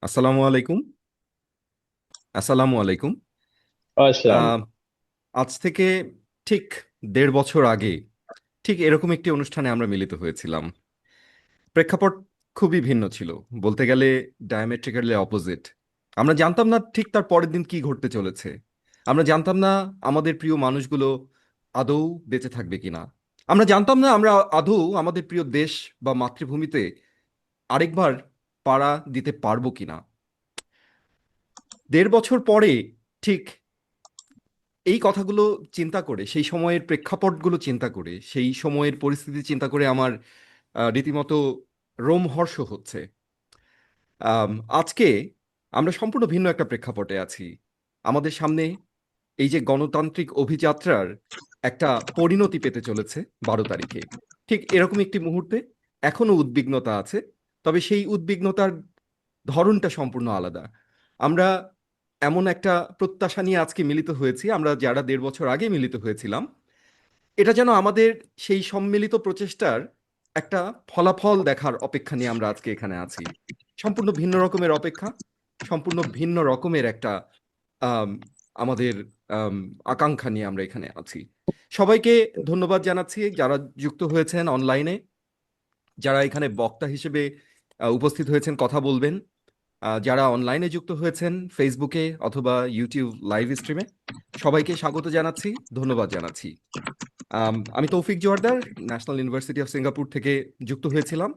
আসসালামু আলাইকুম। আসসালামু আলাইকুম। আসসালাম। আহ, আজ থেকে ঠিক 1.5 বছর আগে ঠিক এরকম একটি অনুষ্ঠানে আমরা মিলিত হয়েছিলাম। প্রেক্ষাপট খুবই ভিন্ন ছিল, বলতে গেলে ডায়ামেট্রিক্যালি অপোজিট। আমরা জানতাম না ঠিক তার পরের দিন কি ঘটতে চলেছে। আমরা জানতাম না আমাদের প্রিয় মানুষগুলো আদৌ বেঁচে থাকবে কিনা। আমরা জানতাম না আমরা আদৌ আমাদের প্রিয় দেশ বা মাতৃভূমিতে আরেকবার পাড়া দিতে পারবো কিনা। 1.5 বছর পরে ঠিক এই কথাগুলো চিন্তা করে, সেই সময়ের প্রেক্ষাপটগুলো চিন্তা করে, সেই সময়ের পরিস্থিতি চিন্তা করে আমার রীতিমতো রোমহর্ষ হচ্ছে। আম, আজকে আমরা সম্পূর্ণ ভিন্ন একটা প্রেক্ষাপটে আছি। আমাদের সামনে এই যে গণতান্ত্রিক অভিযাত্রার একটা পরিণতি পেতে চলেছে 12 তারিখে। ঠিক এরকম একটি মুহূর্তে এখনো উদ্বিগ্নতা আছে, তবে সেই উদ্বিগ্নতার ধরনটা সম্পূর্ণ আলাদা। আমরা এমন একটা প্রত্যাশা নিয়ে আজকে মিলিত হয়েছি, আমরা যারা 1.5 বছর আগে মিলিত হয়েছিলাম। এটা যেন আমাদের সেই সম্মিলিত প্রচেষ্টার একটা ফলাফল দেখার অপেক্ষা নিয়ে আমরা আজকে এখানে আছি। সম্পূর্ণ ভিন্ন রকমের অপেক্ষা, সম্পূর্ণ ভিন্ন রকমের একটা আম, আমাদের আম, আকাঙ্ক্ষা নিয়ে আমরা এখানে আছি। সবাইকে ধন্যবাদ জানাচ্ছি যারা যুক্ত হয়েছেন অনলাইনে, যারা এখানে বক্তা হিসেবে উপস্থিত হয়েছেন, কথা বলবেন। যারা অনলাইনে যুক্ত হয়েছেন ফেসবুকে অথবা ইউটিউব লাইভ স্ট্রিমে, সবাইকে স্বাগত জানাচ্ছি, ধন্যবাদ জানাচ্ছি। আমি তৌফিক Joardar, national university of Singapore থেকে যুক্ত হয়েছিলাম।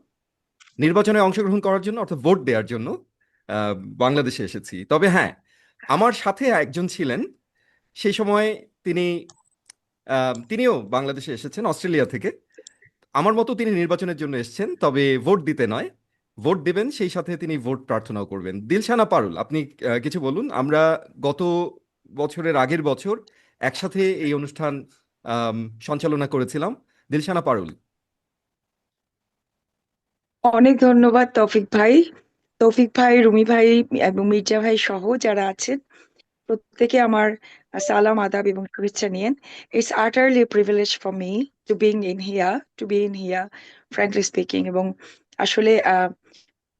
নির্বাচনে অংশগ্রহণ করার জন্য অর্থাৎ ভোট দেওয়ার জন্য আহ, বাংলাদেশে এসেছি। তবে হ্যাঁ, আমার সাথে একজন ছিলেন সেই সময়। তিনি তিনিও বাংলাদেশে এসেছেন অস্ট্রেলিয়া থেকে। আমার মতো তিনি নির্বাচনের জন্য এসেছেন, তবে ভোট দিতে নয়। ভোট দিবেন, সেই সাথে তিনি ভোট প্রার্থনাও করবেন। দিলশানা পারুল, আপনি কিছু বলুন। আমরা গত বছরের আগের বছর একসাথে এই অনুষ্ঠান আম, সঞ্চালনা করেছিলাম। দিলশানা পারুল। অনেক ধন্যবাদ তৌফিক ভাই। তৌফিক ভাই, রুমি ভাই এবং মির্জা ভাই সহ যারা আছেন প্রত্যেকে আমার সালাম আদাব এবং শুভেচ্ছা নিয়েন। It's আটারলি privilege for me two be in here frankly speaking. এবং আসলে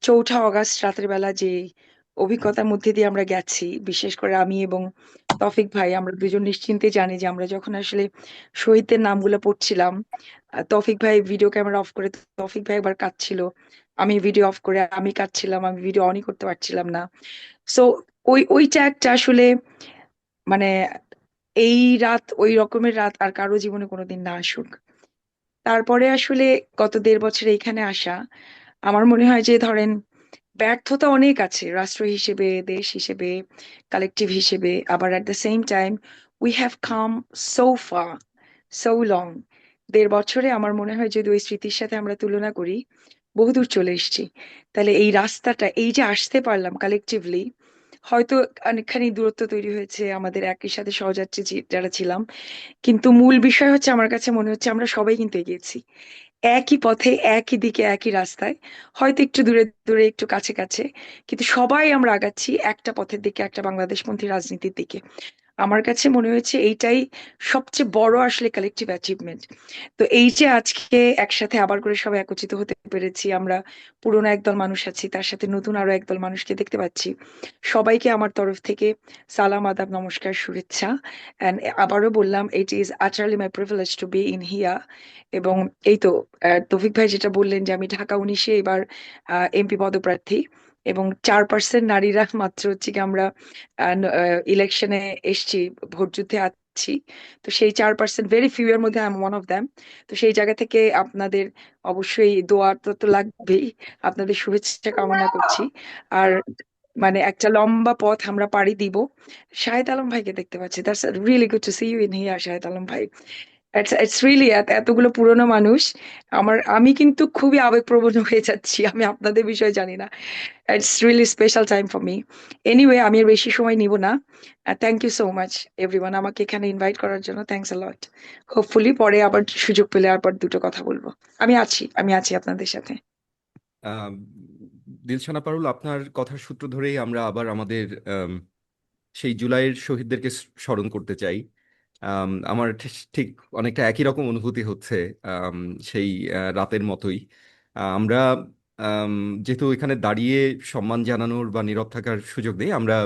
4ঠা অগাস্ট রাতের বেলা যে অভিজ্ঞতার মধ্যে দিয়ে আমরা গেছি, বিশেষ করে আমি এবং তৌফিক ভাই, আমরা দুজন নিশ্চিন্তে জানি যে আমরা যখন আসলে শহীদদের নামগুলো পড়ছিলাম, তৌফিক ভাই ভিডিও ক্যামেরা অফ করে, তৌফিক ভাই একবার কাঁদছিল, আমি ভিডিও অফ করে আমি কাঁদছিলাম, আমি ভিডিও অনই করতে পারছিলাম না। সো ওইটা একটা আসলে মানে এই রাত, ওই রকমের রাত আর কারো জীবনে কোনোদিন না আসুক। তারপরে আসলে গত 1.5 বছরে এখানে আসা, আমার মনে হয় যে ধরেন ব্যর্থতা অনেক আছে রাষ্ট্র হিসেবে, দেশ হিসেবে, কালেকটিভ হিসেবে। আবার at the same time we have come so far, so long. 1.5 বছরে আমার মনে হয় যদি ওই স্মৃতির সাথে আমরা তুলনা করি, বহুদূর চলে এসেছি। তাহলে এই রাস্তাটা, এই যে আসতে পারলাম কালেকটিভলি, হয়তো অনেকখানি দূরত্ব তৈরি হয়েছে আমাদের একই সাথে সহযাত্রী যারা ছিলাম, কিন্তু মূল বিষয় হচ্ছে আমার কাছে মনে হচ্ছে আমরা সবাই কিন্তু এগিয়েছি একই পথে, একই দিকে, একই রাস্তায়। হয়তো একটু দূরে দূরে, একটু কাছে কাছে, কিন্তু সবাই আমরা আগাচ্ছি একটা পথের দিকে, একটা বাংলাদেশপন্থী রাজনীতির দিকে। আমার কাছে মনে হয়েছে এইটাই সবচেয়ে বড় আসলে কালেকটিভ অ্যাচিভমেন্ট। তো এই যে আজকে একসাথে আবার করে সবাই একত্রিত হতে পেরেছি, আমরা পুরোনো একদল মানুষ আছি, তার সাথে নতুন আরো একদল মানুষকে দেখতে পাচ্ছি। সবাইকে আমার তরফ থেকে সালাম আদাব নমস্কার শুভেচ্ছা। এন্ড আবারও বললাম, ইট ইজ আচারলি my privilege to be in here. এবং এই তো তৌফিক ভাই যেটা বললেন যে আমি ঢাকা 19-এ এবার এমপি পদপ্রার্থী, এবং 4% নারীরা মাত্র হচ্ছে কি আমরা ইলেকশনে এসছি, ভোট যুদ্ধে আছি। তো সেই 4% ভেরি ফিউ এর মধ্যে I am one of them. তো সেই জায়গা থেকে আপনাদের অবশ্যই দোয়া তো লাগবেই, আপনাদের শুভেচ্ছা কামনা করছি। আর মানে একটা লম্বা পথ আমরা পাড়ি দিব। শাহেদ আলম ভাইকে দেখতে পাচ্ছি, that's really good to see you in here Shahed Alam ভাই। ইটস রিয়েলি, এতগুলো পুরোনো মানুষ, আমি কিন্তু খুবই আবেগপ্রবণ হয়ে যাচ্ছি, আমি আপনাদের বিষয়ে জানি না। It's really special time for me. Anyway, আমি আর বেশি সময় নিব না। Thank you so much everyone আমাকে এখানে ইনভাইট করার জন্য। Thanks a lot. হোপফুলি পরে আবার সুযোগ পেলে আবার দুটো কথা বলবো। আমি আছি আপনাদের সাথে। আম, দিলশানা পারুল, আপনার কথার সূত্র ধরেই আমরা আবার আমাদের সেই জুলাইয়ের শহীদদেরকে স্মরণ করতে চাই। আমার ঠিক অনেকটা একই রকম অনুভূতি হচ্ছে, আম, সেই রাতের মতোই। আমরা আম, যেহেতু এখানে দাঁড়িয়ে সম্মান জানানোর বা নীরব থাকার সুযোগ নেই, আমরা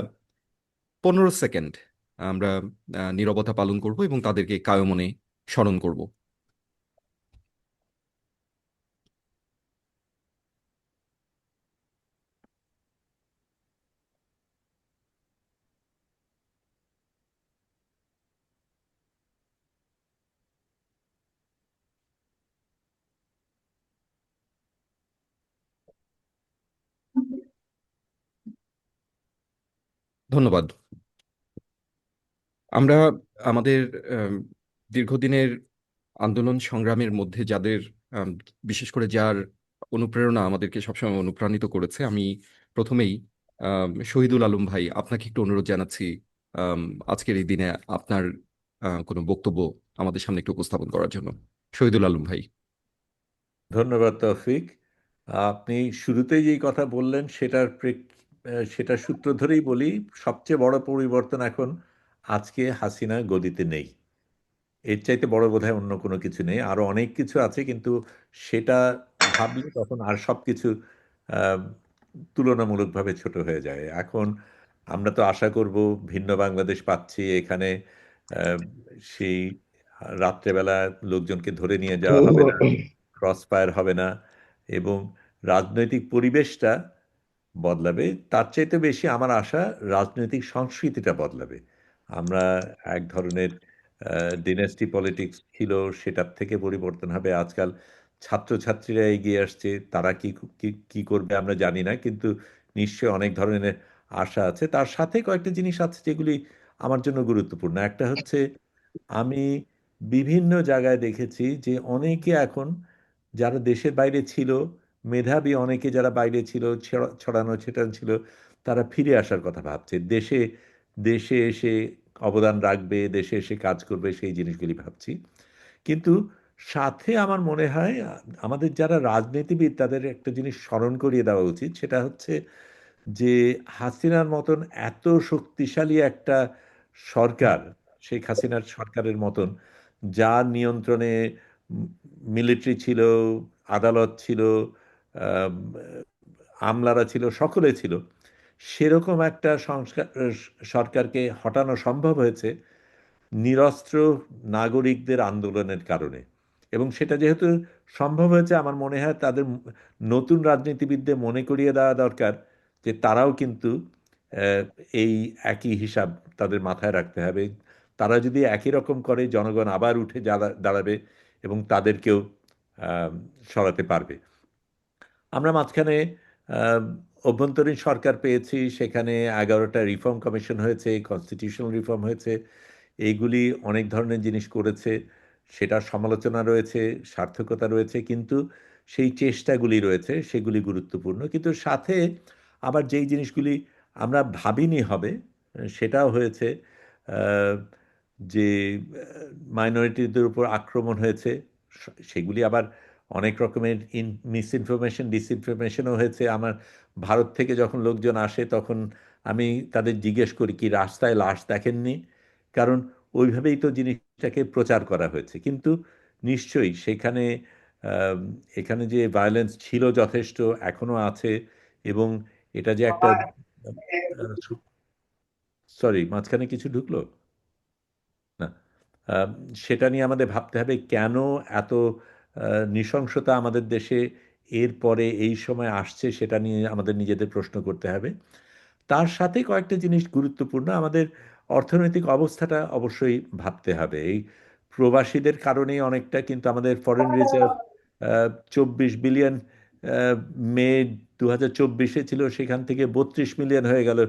15 সেকেন্ড আমরা নীরবতা পালন করব এবং তাদেরকে কায়মনে স্মরণ করব। ধন্যবাদ। আমরা আমাদের আম, দীর্ঘদিনের আন্দোলন সংগ্রামের মধ্যে যাদের আম, বিশেষ করে যার অনুপ্রেরণা আমাদেরকে সবসময় অনুপ্রাণিত করেছে, আমি প্রথমেই শহীদুল আলম ভাই, আপনাকে একটু অনুরোধ জানাচ্ছি আম, আজকের এই দিনে আপনার কোনো বক্তব্য আমাদের সামনে একটু উপস্থাপন করার জন্য। শহীদুল আলম ভাই। ধন্যবাদ তৌফিক। আপনি শুরুতেই যেই কথা বললেন সেটার সূত্র ধরেই বলি, সবচেয়ে বড় পরিবর্তন এখন আজকে হাসিনা গদিতে নেই। এর চাইতে বড় বোধহয় অন্য কোনো কিছু নেই, আরো অনেক কিছু আছে, কিন্তু সেটা ভাবলে তখন আর সব কিছু আহ, তুলনামূলকভাবে ছোট হয়ে যায়। এখন আমরা তো আশা করব ভিন্ন বাংলাদেশ পাচ্ছি এখানে। আহ, সেই রাত্রেবেলা লোকজনকে ধরে নিয়ে যাওয়া হবে না, ক্রস ফায়ার হবে না, এবং রাজনৈতিক পরিবেশটা বদলাবে। তার চাইতে বেশি আমার আশা রাজনৈতিক সংস্কৃতিটা বদলাবে। আমরা এক ধরনের ডিনাস্টি পলিটিক্স ছিল, সেটার থেকে পরিবর্তন হবে। আজকাল ছাত্রছাত্রীরা এগিয়ে আসছে, তারা কি কি কি করবে আমরা জানি না, কিন্তু নিশ্চয়ই অনেক ধরনের আশা আছে। তার সাথে কয়েকটা জিনিস আছে যেগুলি আমার জন্য গুরুত্বপূর্ণ। একটা হচ্ছে, আমি বিভিন্ন জায়গায় দেখেছি যে অনেকে এখন, যারা দেশের বাইরে ছিল, মেধাবী অনেকে যারা বাইরে ছিল, ছড়ানো ছিটানো ছিল, তারা ফিরে আসার কথা ভাবছে। দেশে দেশে এসে অবদান রাখবে, দেশে এসে কাজ করবে, সেই জিনিসগুলি ভাবছি। কিন্তু সাথে আমার মনে হয় আমাদের যারা রাজনীতিবিদ তাদের একটা জিনিস স্মরণ করিয়ে দেওয়া উচিত। সেটা হচ্ছে যে হাসিনার মতন এত শক্তিশালী একটা সরকার, শেখ হাসিনার সরকারের মতন, যার নিয়ন্ত্রণে মিলিটারি ছিল, আদালত ছিল, আম, আমলারা ছিল, সকলে ছিল, সেরকম একটা সরকারকে হটানো সম্ভব হয়েছে নিরস্ত্র নাগরিকদের আন্দোলনের কারণে। এবং সেটা যেহেতু সম্ভব হয়েছে, আমার মনে হয় তাদের নতুন রাজনীতিবিদদের মনে করিয়ে দেওয়া দরকার যে তারাও কিন্তু আহ, এই একই হিসাব তাদের মাথায় রাখতে হবে। তারা যদি একই রকম করে, জনগণ আবার উঠে দাঁড়াবে এবং তাদেরকেও আহ, সরাতে পারবে। আমরা মাঝখানে আহ, অভ্যন্তরীণ সরকার পেয়েছি, সেখানে 11টা রিফর্ম কমিশন হয়েছে, কনস্টিটিউশনাল রিফর্ম হয়েছে। এইগুলি অনেক ধরনের জিনিস করেছে, সেটার সমালোচনা রয়েছে, সার্থকতা রয়েছে, কিন্তু সেই চেষ্টাগুলি রয়েছে, সেগুলি গুরুত্বপূর্ণ। কিন্তু সাথে আবার যেই জিনিসগুলি আমরা ভাবিনি হবে, সেটাও হয়েছে। আহ, যে মাইনরিটিদের উপর আক্রমণ হয়েছে, সেগুলি আবার অনেক রকমের মিসইনফরমেশন, ডিসইনফরমেশনও হয়েছে। আমার ভারত থেকে যখন লোকজন আসে, তখন আমি তাদের জিজ্ঞেস করি কি রাস্তায় লাশ দেখেননি, কারণ ওইভাবেই তো জিনিসটাকে প্রচার করা হয়েছে। কিন্তু নিশ্চয়ই সেখানে আম, এখানে যে ভায়োলেন্স ছিল যথেষ্ট, এখনো আছে। এবং এটা যে একটা, সরি মাঝখানে কিছু ঢুকলো না, আম, সেটা নিয়ে আমাদের ভাবতে হবে কেন এত নৃশংসতা আমাদের দেশে এর পরে এই সময় আসছে, সেটা নিয়ে আমাদের নিজেদের প্রশ্ন করতে হবে। তার সাথে কয়েকটা জিনিস গুরুত্বপূর্ণ। আমাদের অর্থনৈতিক অবস্থাটা অবশ্যই ভাবতে হবে। এই প্রবাসীদের কারণেই অনেকটা, কিন্তু আমাদের ফরেন রিজার্ভ 24 বিলিয়ন মে 2024 ছিল, সেখান থেকে 32 মিলিয়ন হয়ে গেল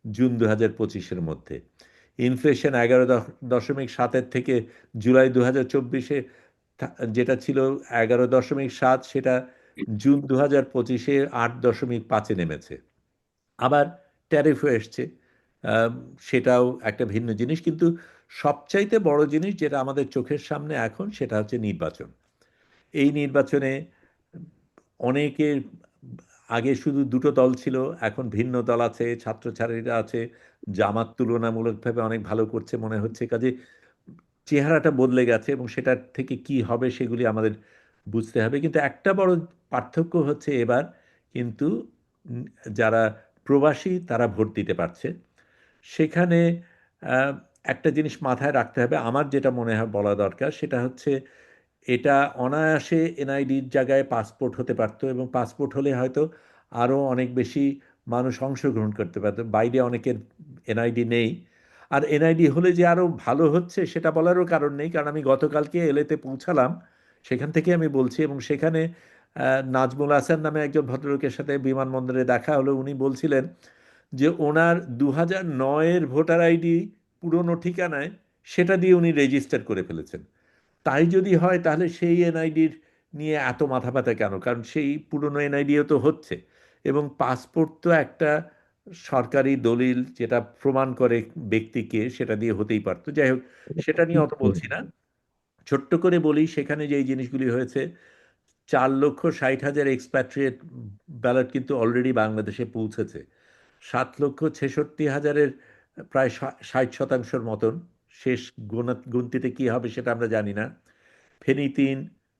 জুন 2025-এর মধ্যে। ইনফ্লেশন 11.7-এর থেকে জুলাই 2024-এ যেটা ছিল 11.7, সেটা জুন 2025-এ 8.5-এ নেমেছে। আবার ট্যারিফও এসছে, আম, সেটাও একটা ভিন্ন জিনিস। কিন্তু সবচাইতে বড় জিনিস যেটা আমাদের চোখের সামনে এখন, সেটা হচ্ছে নির্বাচন। এই নির্বাচনে অনেকের, আগে শুধু দুটো দল ছিল, এখন ভিন্ন দল আছে, ছাত্রছাত্রীরা আছে, জামাত তুলনামূলকভাবে অনেক ভালো করছে মনে হচ্ছে। কাজে চেহারাটা বদলে গেছে, এবং সেটার থেকে কি হবে সেগুলি আমাদের বুঝতে হবে। কিন্তু একটা বড় পার্থক্য হচ্ছে, এবার কিন্তু উম, যারা প্রবাসী তারা ভোট দিতে পারছে। সেখানে আহ, একটা জিনিস মাথায় রাখতে হবে, আমার যেটা মনে হয় বলা দরকার সেটা হচ্ছে এটা অনায়াসে এনআইডির জায়গায় পাসপোর্ট হতে পারতো, এবং পাসপোর্ট হলে হয়তো আরও অনেক বেশি মানুষ অংশগ্রহণ করতে পারতো। বাইরে অনেকের এনআইডি নেই। আর এনআইডি হলে যে আরও ভালো হচ্ছে সেটা বলারও কারণ নেই, কারণ আমি গতকালকে এলেতে পৌঁছালাম, সেখান থেকে আমি বলছি। এবং সেখানে নাজমুল হাসান নামে একজন ভদ্রলোকের সাথে বিমানবন্দরে দেখা হলো। উনি বলছিলেন যে ওনার 2009-এর ভোটার আইডি পুরনো ঠিকানায়, সেটা দিয়ে উনি রেজিস্টার করে ফেলেছেন। তাই যদি হয় তাহলে সেই এনআইডির নিয়ে এত মাথা ব্যথা কেন? কারণ সেই পুরনো এনআইডিও তো হচ্ছে, এবং পাসপোর্ট তো একটা সরকারি দলিল যেটা প্রমাণ করে ব্যক্তিকে, সেটা দিয়ে হতেই পারতো। যাই হোক, সেটা নিয়ে অত বলছি না। ছোট্ট করে বলি, সেখানে যেই জিনিসগুলি হয়েছে, 4,60,000 এক্সপ্যাট্রিয়েট ব্যালট কিন্তু অলরেডি বাংলাদেশে পৌঁছেছে। 7,66,000-এর প্রায় 60% মতন। শেষ গুনতিতে কি হবে সেটা আমরা জানি না। ফেনী 3,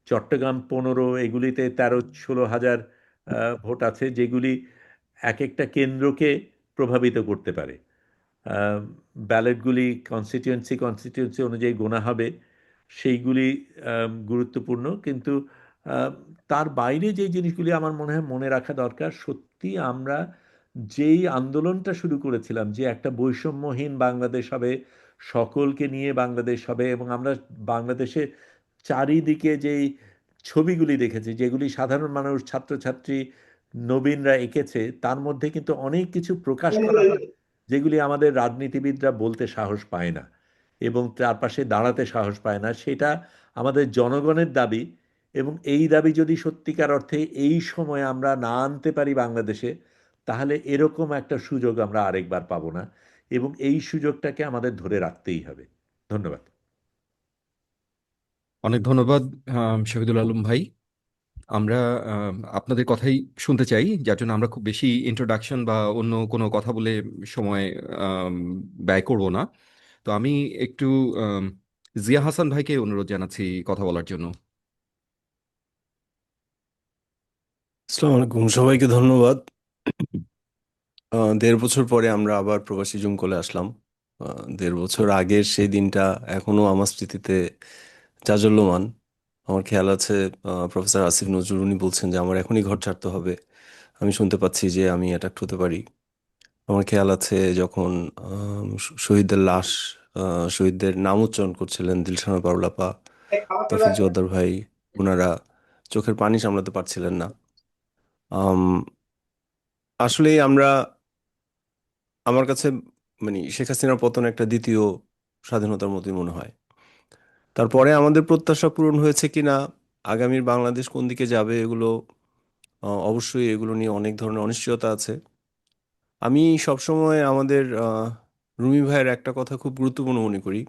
চট্টগ্রাম 15, এগুলিতে 13-16 হাজার ভোট আছে, যেগুলি এক একটা কেন্দ্রকে প্রভাবিত করতে পারে। ব্যালটগুলি কনস্টিটিউয়েন্সি কনস্টিটিউয়েন্সি অনুযায়ী গোনা হবে, সেইগুলি গুরুত্বপূর্ণ। কিন্তু আহ, তার বাইরে যেই জিনিসগুলি আমার মনে হয় মনে রাখা দরকার, সত্যি আমরা যেই আন্দোলনটা শুরু করেছিলাম যে একটা বৈষম্যহীন বাংলাদেশ হবে, সকলকে নিয়ে বাংলাদেশ হবে, এবং আমরা বাংলাদেশে চারিদিকে যেই ছবিগুলি দেখেছি, যেগুলি সাধারণ মানুষ, ছাত্রছাত্রী, নবীনরা এঁকেছে, তার মধ্যে কিন্তু অনেক কিছু প্রকাশ করা হয় যেগুলি আমাদের রাজনীতিবিদরা বলতে সাহস পায় না এবং তার পাশে দাঁড়াতে সাহস পায় না। সেটা আমাদের জনগণের দাবি, এবং এই দাবি যদি সত্যিকার অর্থে এই সময়ে আমরা না আনতে পারি বাংলাদেশে, তাহলে এরকম একটা সুযোগ আমরা আরেকবার পাবো না, এবং এই সুযোগটাকে আমাদের ধরে রাখতেই হবে। ধন্যবাদ। অনেক ধন্যবাদ শহীদুল আলম ভাই। আমরা আপনাদের কথাই শুনতে চাই, যার জন্য আমরা খুব বেশি ইন্ট্রোডাকশন বা অন্য কোনো কথা বলে সময় আম, ব্যয় করব না। তো আমি একটু আম, জিয়া হাসান ভাইকে অনুরোধ জানাচ্ছি কথা বলার জন্য। আসসালামু আলাইকুম, সবাইকে ধন্যবাদ। 1.5 বছর পরে আমরা আবার প্রবাসী জুম কলে আসলাম। 1.5 বছর আগের সেই দিনটা এখনো আমার স্মৃতিতে জাজ্বল্যমান। আমার খেয়াল আছে, প্রফেসর আসিফ নজরুল উনি বলছেন যে আমার এখনই ঘর ছাড়তে হবে। আমি শুনতে পাচ্ছি যে আমি অ্যাটাক হতে পারি। আমার খেয়াল আছে যখন শহীদদের লাশ, শহীদদের নাম উচ্চারণ করছিলেন দিলশানা পারুলাপা, তৌফিক জোয়াদ্দার ভাই, ওনারা চোখের পানি সামলাতে পারছিলেন না। আম, আসলে আমরা, আমার কাছে মানে শেখ হাসিনার পতন একটা দ্বিতীয় স্বাধীনতার মতোই মনে হয়। তারপরে আমাদের প্রত্যাশা পূরণ হয়েছে কিনা, আগামীর বাংলাদেশ কোন দিকে যাবে, এগুলো অবশ্যই এগুলো নিয়ে অনেক ধরনের অনিশ্চয়তা আছে। আমি সবসময় আমাদের রুমি ভাইয়ের একটা কথা খুব গুরুত্বপূর্ণ মনে করি।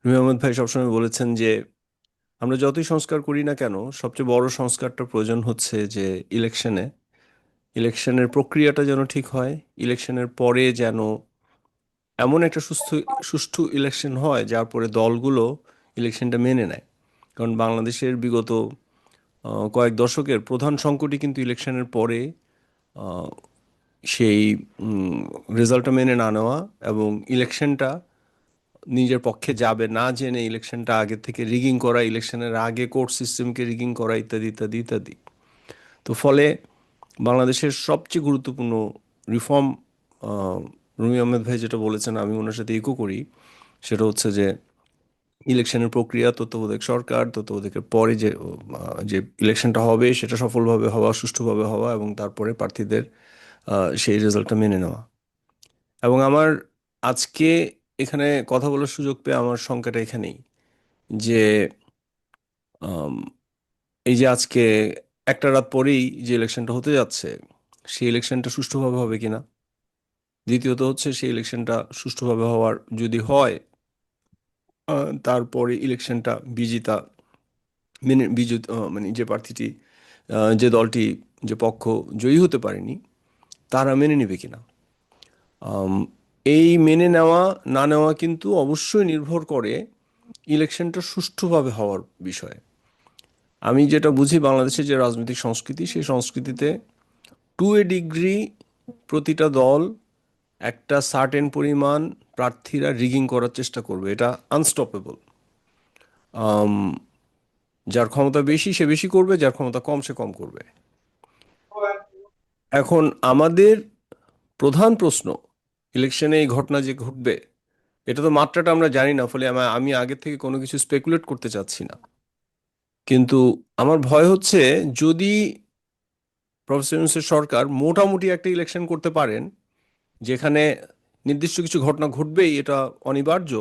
রুমি আহমেদ ভাই সবসময় বলেছেন যে আমরা যতই সংস্কার করি না কেন, সবচেয়ে বড় সংস্কারটা প্রয়োজন হচ্ছে যে ইলেকশনে, ইলেকশনের প্রক্রিয়াটা যেন ঠিক হয়। ইলেকশনের পরে যেন এমন একটা সুষ্ঠু ইলেকশন হয় যার পরে দলগুলো ইলেকশনটা মেনে নেয়। কারণ বাংলাদেশের বিগত কয়েক দশকের প্রধান সংকটই কিন্তু ইলেকশনের পরে আহ, সেই রেজাল্টটা মেনে না নেওয়া, এবং ইলেকশনটা নিজের পক্ষে যাবে না জেনে ইলেকশনটা আগে থেকে রিগিং করা, ইলেকশনের আগে কোর্ট সিস্টেমকে রিগিং করা, ইত্যাদি ইত্যাদি ইত্যাদি। তো ফলে বাংলাদেশের সবচেয়ে গুরুত্বপূর্ণ রিফর্ম, রুমি আহমেদ ভাই যেটা বলেছেন আমি ওনার সাথে ইকো করি, সেটা হচ্ছে যে ইলেকশনের প্রক্রিয়া, তত্ত্বাবধায়ক সরকার, তত্ত্বাবধায়কের পরে যে ইলেকশনটা হবে সেটা সফলভাবে হওয়া, সুষ্ঠুভাবে হওয়া, এবং তারপরে প্রার্থীদের সেই রেজাল্টটা মেনে নেওয়া। এবং আমার আজকে এখানে কথা বলার সুযোগ পেয়ে আমার শঙ্কাটা এখানেই, যে আম, এই যে আজকে একটা রাত পরেই যে ইলেকশনটা হতে যাচ্ছে, সেই ইলেকশনটা সুষ্ঠুভাবে হবে কিনা। দ্বিতীয়ত হচ্ছে সেই ইলেকশনটা সুষ্ঠুভাবে হওয়ার যদি হয়, তারপরে ইলেকশনটা বিজিতা মেনে বিজেতা, মানে যে প্রার্থীটি, যে দলটি, যে পক্ষ জয়ী হতে পারেনি, তারা মেনে নেবে কিনা। আম, এই মেনে নেওয়া না নেওয়া কিন্তু অবশ্যই নির্ভর করে ইলেকশনটা সুষ্ঠুভাবে হওয়ার বিষয়ে। আমি যেটা বুঝি বাংলাদেশের যে রাজনৈতিক সংস্কৃতি, সেই সংস্কৃতিতে টু এ ডিগ্রি প্রতিটা দল একটা সার্টেন পরিমাণ প্রার্থীরা রিগিং করার চেষ্টা করবে, এটা আনস্টপেবল। যার ক্ষমতা বেশি সে বেশি করবে, যার ক্ষমতা কম সে কম করবে। এখন আমাদের প্রধান প্রশ্ন, ইলেকশনে এই ঘটনা যে ঘটবে এটা তো মাত্রাটা আমরা জানি না, ফলে আমি আগের থেকে কোনো কিছু স্পেকুলেট করতে চাচ্ছি না। কিন্তু আমার ভয় হচ্ছে যদি প্রফেসর ইউনূসের সরকার মোটামুটি একটা ইলেকশন করতে পারেন যেখানে নির্দিষ্ট কিছু ঘটনা ঘটবেই, এটা অনিবার্য,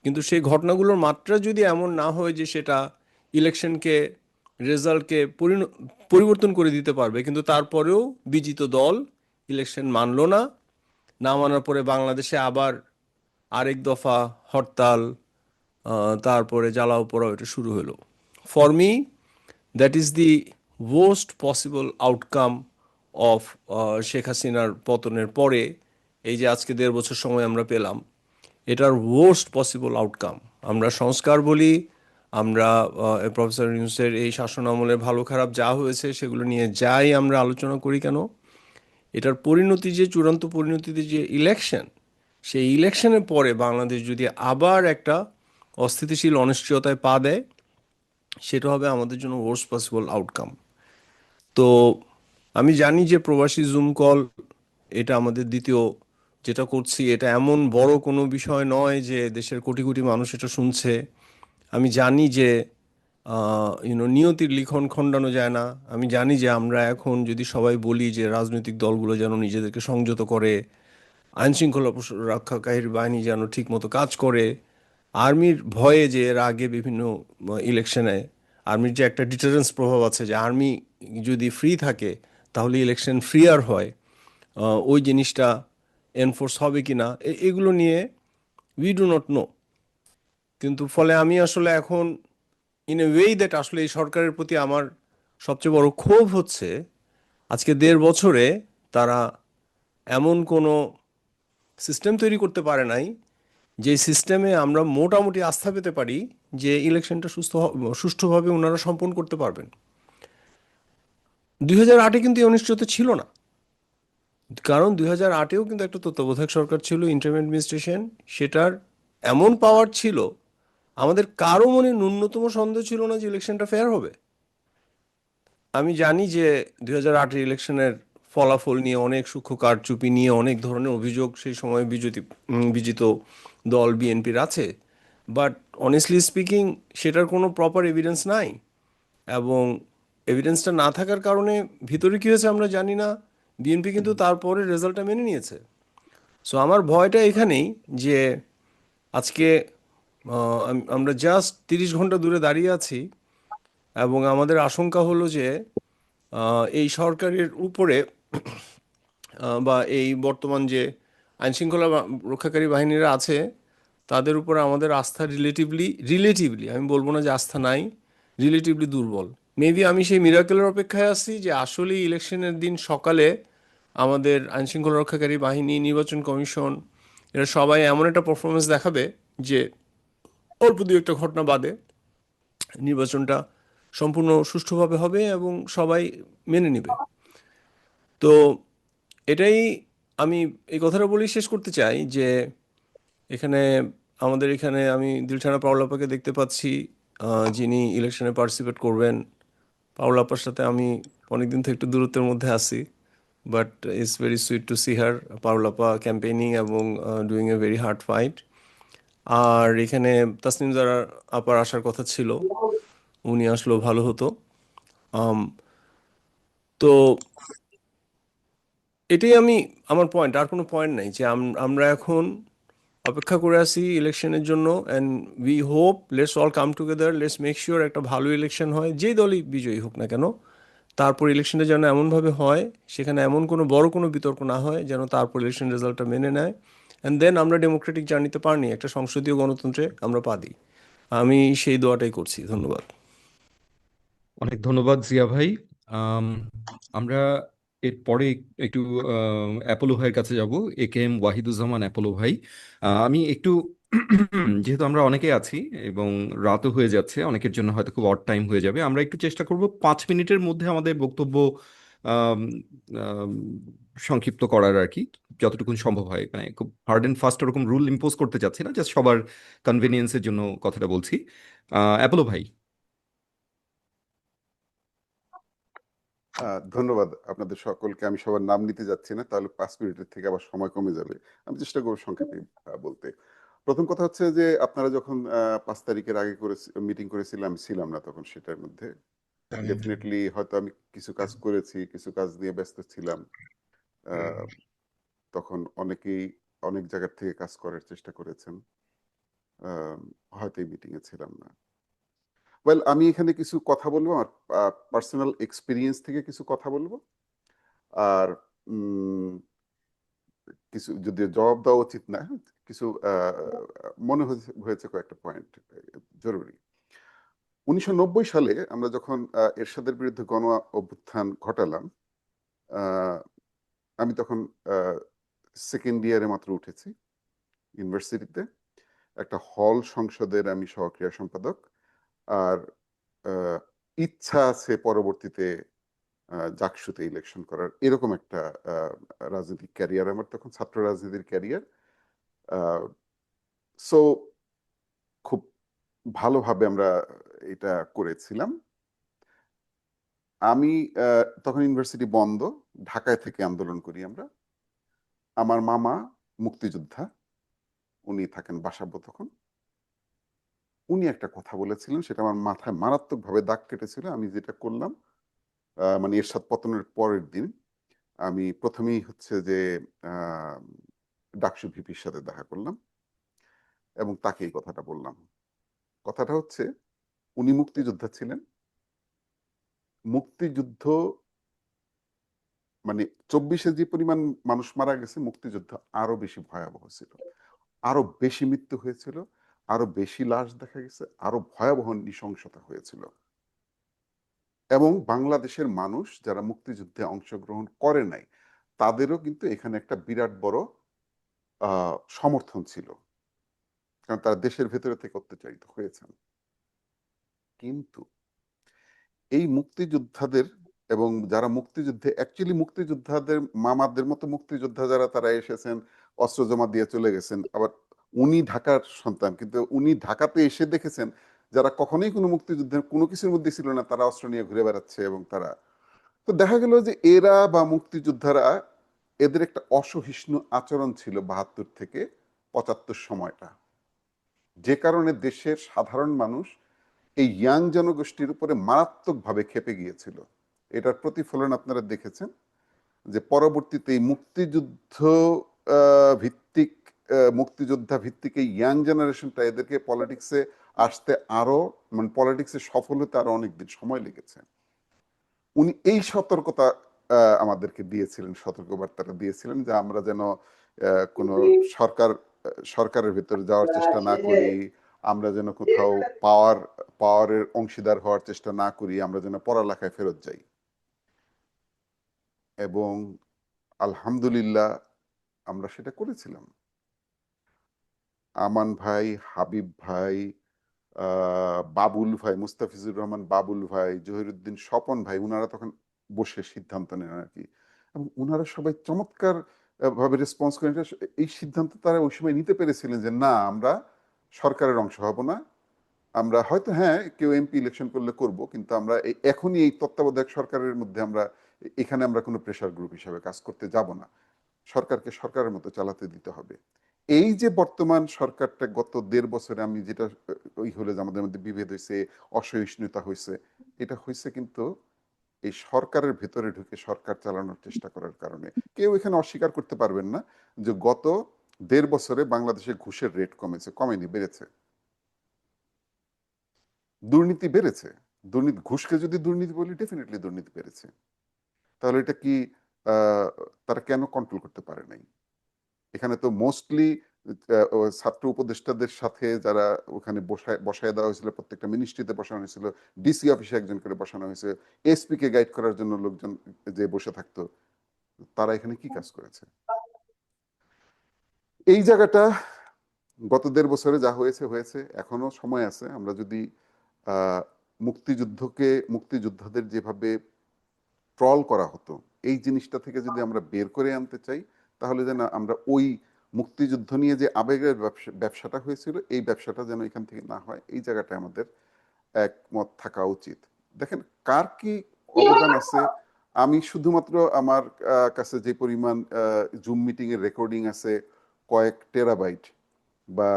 কিন্তু সেই ঘটনাগুলোর মাত্রা যদি এমন না হয় যে সেটা ইলেকশনকে, রেজাল্টকে পরিবর্তন করে দিতে পারবে, কিন্তু তারপরেও বিজিত দল ইলেকশন মানলো না, না মানার পরে বাংলাদেশে আবার আরেক দফা হরতাল, তারপরে জ্বালাও পোড়াও এটা শুরু হলো। For me that is the worst possible outcome of Sheikh হাসিনার পতনের পরে এই যে আজকে 1.5 বছর সময় আমরা পেলাম, এটার worst পসিবল আউটকাম। আমরা সংস্কার বলি, আমরা প্রফেসর ইউনূসের এই শাসন আমলের ভালো খারাপ যা হয়েছে সেগুলো নিয়ে যাই আমরা আলোচনা করি কেন, এটার পরিণতি যে চূড়ান্ত পরিণতিতে যে ইলেকশন, সেই ইলেকশনের পরে বাংলাদেশ যদি আবার একটা অস্থিতিশীল অনিশ্চয়তায় পা দেয়, সেটা হবে আমাদের জন্য worst পসিবল আউটকাম। তো আমি জানি যে প্রবাসী জুম কল এটা আমাদের দ্বিতীয় যেটা করছি, এটা এমন বড় কোনো বিষয় নয় যে দেশের কোটি কোটি মানুষ এটা শুনছে। আমি জানি যে নিয়তির লিখন খণ্ডানো যায় না। আমি জানি যে আমরা এখন যদি সবাই বলি যে রাজনৈতিক দলগুলো যেন নিজেদেরকে সংযত করে, আইনশৃঙ্খলা রক্ষাকারী বাহিনী যেন ঠিকমতো কাজ করে, আর্মির ভয়ে যে এর আগে বিভিন্ন ইলেকশনে আর্মির যে একটা ডিটারেন্স প্রভাব আছে, যে আর্মি যদি ফ্রি থাকে তাহলে ইলেকশন ফ্রি আর হয়, ওই জিনিসটা এনফোর্স হবে কি না এগুলো নিয়ে উই ডু নট নো। কিন্তু ফলে আমি আসলে এখন ইন এ ওয়ে দ্যাট আসলে এই সরকারের প্রতি আমার সবচেয়ে বড় ক্ষোভ হচ্ছে আজকে 1.5 বছরে তারা এমন কোনো সিস্টেম তৈরি করতে পারে নাই যে সিস্টেমে আমরা মোটামুটি আস্থা পেতে পারি যে ইলেকশনটা সুষ্ঠুভাবে ওনারা সম্পন্ন করতে পারবেন। 2008-এ কিন্তু এই অনিশ্চয়তা ছিল না, কারণ 2008-এও কিন্তু একটা তত্ত্বাবধায়ক সরকার ছিল, ইন্টারিম অ্যাডমিনিস্ট্রেশন, সেটার এমন পাওয়ার ছিল আমাদের কারো মনে ন্যূনতম সন্দেহ ছিল না যে ইলেকশনটা ফেয়ার হবে। আমি জানি যে 2008-এর ইলেকশনের ফলাফল নিয়ে অনেক সূক্ষ্ম কারচুপি নিয়ে অনেক ধরনের অভিযোগ সেই সময় বিজিত দল বিএনপির আছে, বাট অনেস্টলি স্পিকিং সেটার কোনো প্রপার এভিডেন্স নাই, এবং এভিডেন্সটা না থাকার কারণে ভিতরে কী হয়েছে আমরা জানি না। বিএনপি কিন্তু তারপরে রেজাল্টটা মেনে নিয়েছে। সো আমার ভয়টা এখানেই যে আজকে আমরা জাস্ট 30 ঘন্টা দূরে দাঁড়িয়ে আছি, এবং আমাদের আশঙ্কা হলো যে এই সরকারের উপরে বা এই বর্তমান যে আইনশৃঙ্খলা রক্ষাকারী বাহিনীরা আছে তাদের উপরে আমাদের আস্থা রিলেটিভলি, আমি বলবো না যে আস্থা নাই, রিলেটিভলি দুর্বল। মেবি আমি সেই মিরাকেলের অপেক্ষায় আছি যে আসলেই ইলেকশনের দিন সকালে আমাদের আইনশৃঙ্খলা রক্ষাকারী বাহিনী, নির্বাচন কমিশন, এরা সবাই এমন একটা পারফরমেন্স দেখাবে যে অল্প দু একটা ঘটনা বাদে নির্বাচনটা সম্পূর্ণ সুষ্ঠুভাবে হবে এবং সবাই মেনে নেবে। তো এটাই আমি এই কথাটা বলেই শেষ করতে চাই যে এখানে আমাদের এখানে আমি দিলশানা পাওলাপাকে দেখতে পাচ্ছি, যিনি ইলেকশনে পার্টিসিপেট করবেন। পাওলাপার সাথে আমি অনেকদিন থেকে একটু দূরত্বের মধ্যে আছি, but it's very sweet to see her, পাওলাপা ক্যাম্পেইনিং এবং doing a very hard fight. আর এখানে তাসনিম জারা আপার আসার কথা ছিল, উনি আসলেও ভালো হতো। তো এটাই আমার পয়েন্ট, আর কোনো পয়েন্ট নাই, যে আমরা এখন অপেক্ষা করে আছি ইলেকশনের জন্য, and we hope let's all come together, let's make sure একটা ভালো ইলেকশন হয়, যেই দলই বিজয়ী হোক না কেন। তারপর ইলেকশনটা যেন এমনভাবে হয় সেখানে এমন কোনো বড় কোনো বিতর্ক না হয়, যেন তারপর ইলেকশন রেজাল্টটা মেনে নেয়, অ্যান্ড দেন আমরা ডেমোক্রেটিক জার্নিতে পারনি, একটা সংসদীয় গণতন্ত্রে আমরা পা দিই। আমি সেই দোয়াটাই করছি। ধন্যবাদ। অনেক ধন্যবাদ জিয়া ভাই। আম, আমরা এরপরে একটু অ্যাপোলো ভাইয়ের কাছে যাব, AKM ওয়াহিদুজ্জামান অ্যাপোলো ভাই। আমি একটু যেহেতু আমরা অনেকে আছি এবং রাতও হয়ে যাচ্ছে, অনেকের জন্য হয়তো খুব অড টাইম হয়ে যাবে, আমরা একটু চেষ্টা করব 5 মিনিটের মধ্যে আমাদের বক্তব্য আম, আম, সংক্ষিপ্ত করার আর কি, যতটুকু সম্ভব হয়। মানে খুব হার্ড অ্যান্ড ফাস্ট ওরকম রুল ইম্পোজ করতে চাচ্ছি না, জাস্ট সবার কনভেনিয়েন্সের জন্য কথাটা বলছি। অ্যাপোলো ভাই। ধন্যবাদ আপনাদের সকলকে। আমি সবার নাম নিতে যাচ্ছি না, তাহলে 5 মিনিটের থেকে আবার সময় কমে যাবে। আমি চেষ্টা করবো সংক্ষেপে বলতে। প্রথম কথা হচ্ছে যে আপনারা যখন 5 তারিখের আগে করে মিটিং করেছিলাম, আমি ছিলাম না তখন সেটার মধ্যে। ডেফিনেটলি হয়তো আমি কিছু কাজ করেছি, কিছু কাজ নিয়ে ব্যস্ত ছিলাম। আহ, তখন অনেকেই অনেক জায়গার থেকে কাজ করার চেষ্টা করেছেন। আহ, হয়তো এই মিটিং এ ছিলাম না। ওয়েল, আমি এখানে কিছু কথা বলবো, আমার পার্সোনাল এক্সপিরিয়েন্স থেকে কিছু কথা বলবো। আর কিছু, যদিও জবাব দেওয়া উচিত না, কিছু মনে হয়েছে কয়েকটা পয়েন্ট জরুরি। 1990 সালে আমরা যখন এরশাদের বিরুদ্ধে গণ অভ্যুত্থান ঘটালাম, আহ, আমি তখন সেকেন্ড ইয়ারে মাত্র উঠেছি ইউনিভার্সিটিতে। একটা হল সংসদের আমি সহক্রিয়া সম্পাদক। আর আহ, ইচ্ছা আছে পরবর্তীতে জাকসুতে ইলেকশন করার, এরকম একটা রাজনৈতিক ক্যারিয়ার আমার তখন, ছাত্র রাজনীতির ক্যারিয়ার। সো খুব ভালোভাবে আমরা এটা করেছিলাম। আমি তখন ইউনিভার্সিটি বন্ধ, ঢাকায় থেকে আন্দোলন করি আমরা। আমার মামা মুক্তিযোদ্ধা, উনি থাকেন বাসাবো তখন। উনি একটা কথা বলেছিলেন, সেটা আমার মাথায় মারাত্মকভাবে দাগ কেটেছিল। আমি যেটা করলাম, মানে এরশাদ পতনের পরের দিন আমি প্রথমেই হচ্ছে যে আহ, ডাকসু ভিপির সাথে দেখা করলাম এবং তাকে এই কথাটা বললাম। কথাটা হচ্ছে, উনি মুক্তিযোদ্ধা ছিলেন। মুক্তিযুদ্ধ মানে 24-এ যে পরিমাণ মানুষ মারা গেছে, মুক্তিযুদ্ধ আরো বেশি ভয়াবহ ছিল, আরো বেশি মৃত্যু হয়েছিল, আরো বেশি লাশ দেখা গেছে, আরো ভয়াবহ নৃশংসতা হয়েছিল। এবং বাংলাদেশের মানুষ যারা মুক্তিযুদ্ধে অংশগ্রহণ করে নাই, তাদেরও কিন্তু এখানে একটা বিরাট বড় সমর্থন ছিল, কারণ তারা দেশের ভেতরে থেকে অত্যাচারিত হয়েছেন। কিন্তু এই মুক্তিযোদ্ধাদের এবং যারা মুক্তিযুদ্ধে অ্যাকচুয়ালি মুক্তিযোদ্ধাদের মামাদের মতো মুক্তিযোদ্ধা যারা, তারা এসেছেন, অস্ত্র জমা দিয়ে চলে গেছেন। আবার উনি ঢাকার সন্তান, কিন্তু উনি ঢাকাতে এসে দেখেছেন যারা কখনোই কোনো মুক্তিযুদ্ধের কোনো কিছুর মধ্যে ছিল না, তারা অস্ত্র নিয়ে ঘুরে বেড়াচ্ছে। এবং তারা, তো দেখা গেল যে এরা বা মুক্তিযোদ্ধারা, এদের একটা অসহিষ্ণু আচরণ ছিল 72 থেকে 75 সময়টা, যে কারণে দেশের সাধারণ মানুষ এই ইয়াং জনগোষ্ঠীর উপরে মারাত্মকভাবে ক্ষেপে গিয়েছিল। এটার প্রতিফলন আপনারা দেখেছেন যে পরবর্তীতে এই মুক্তিযুদ্ধ ভিত্তিক, মুক্তিযোদ্ধা ভিত্তিক এই ইয়াং জেনারেশনটা, এদেরকে পলিটিক্সে আসতে আরো, মানে পলিটিক্সে সফল হতে আরো অনেকদিন সময় লেগেছে। উনি এই সতর্কতা আমাদেরকে দিয়েছিলেন, সতর্কবার্তাটা দিয়েছিলেন যে আমরা যেন কোনো সরকারের ভেতরে যাওয়ার চেষ্টা না করি, আমরা যেন কোথাও পাওয়ারের অংশীদার হওয়ার চেষ্টা না করি, আমরা যেন পড়ালেখায় ফেরত যাই। এবং আলহামদুলিল্লাহ আমরা সেটা করেছিলাম। আমান ভাই, হাবিব ভাই, বাবুল ভাই, মুস্তাফিজুর রহমান বাবুল ভাই, জহিরুদ্দিন স্বপন ভাই, উনারা তখন বসে সিদ্ধান্ত নেন আর কি। এবং উনারা সবাই চমৎকার ভাবে রেসপন্স করেন। এই সিদ্ধান্ত তারা ওই সময় নিতে পেরেছিলেন যে না, আমরা সরকারের অংশ হব না, আমরা হয়তো হ্যাঁ কেউ এমপি ইলেকশন করলে করব, কিন্তু আমরা এখনই এই তত্ত্বাবধায়ক সরকারের মধ্যে আমরা এখানে আমরা কোনো প্রেশার গ্রুপ হিসাবে কাজ করতে যাব না, সরকারকে সরকারের মতো চালাতে দিতে হবে। এই যে বর্তমান সরকারটা গত 1.5 বছরে, আমি যেটা ওই হলে যে আমাদের মধ্যে বিভেদ হয়েছে, অসহিষ্ণুতা হয়েছে, এটা হয়েছে কিন্তু এই সরকারের ভেতরে ঢুকে সরকার চালানোর চেষ্টা করার কারণে। কেউ এখানে অস্বীকার করতে পারবেন না যে গত 1.5 বছরে বাংলাদেশে ঘুষের রেট কমেছে, কমেনি, বেড়েছে। দুর্নীতি বেড়েছে। দুর্নীতি, ঘুষকে যদি দুর্নীতি বলি, ডেফিনেটলি দুর্নীতি বেড়েছে। তাহলে এটা কি তারা কেন কন্ট্রোল করতে পারে নাই? এখানে তো মোস্টলি ছাত্র উপদেষ্টাদের সাথে যারা ওখানে বসায় দেওয়া হয়েছিল, প্রত্যেকটা মিনিস্ট্রিতে বসানো হয়েছিল, ডিসি অফিসে একজন করে বসানো হয়েছে, এসপি কে গাইড করার জন্য লোকজন যে বসে থাকতো, তারা এখানে কি কাজ করেছে? এই জায়গাটা গত 1.5 বছরে যা হয়েছে হয়েছে, এখনো সময় আছে। আমরা যদি মুক্তিযুদ্ধকে, মুক্তিযোদ্ধাদের যেভাবে ট্রল করা হতো, এই জিনিসটা থেকে যদি আমরা বের করে আনতে চাই, তাহলে যেন আমরা ওই মুক্তিযুদ্ধ নিয়ে যে আবেগের ব্যবসাটা হয়েছিল, এই ব্যবসাটা যেন এখান থেকে না হয়, এই জায়গাটায় আমাদের একমত থাকা উচিত। দেখেন কার কি অবদান আছে, আমি শুধুমাত্র আমার কাছে যে পরিমাণ জুম মিটিং এর রেকর্ডিং আছে কয়েক টেরাবাইট বা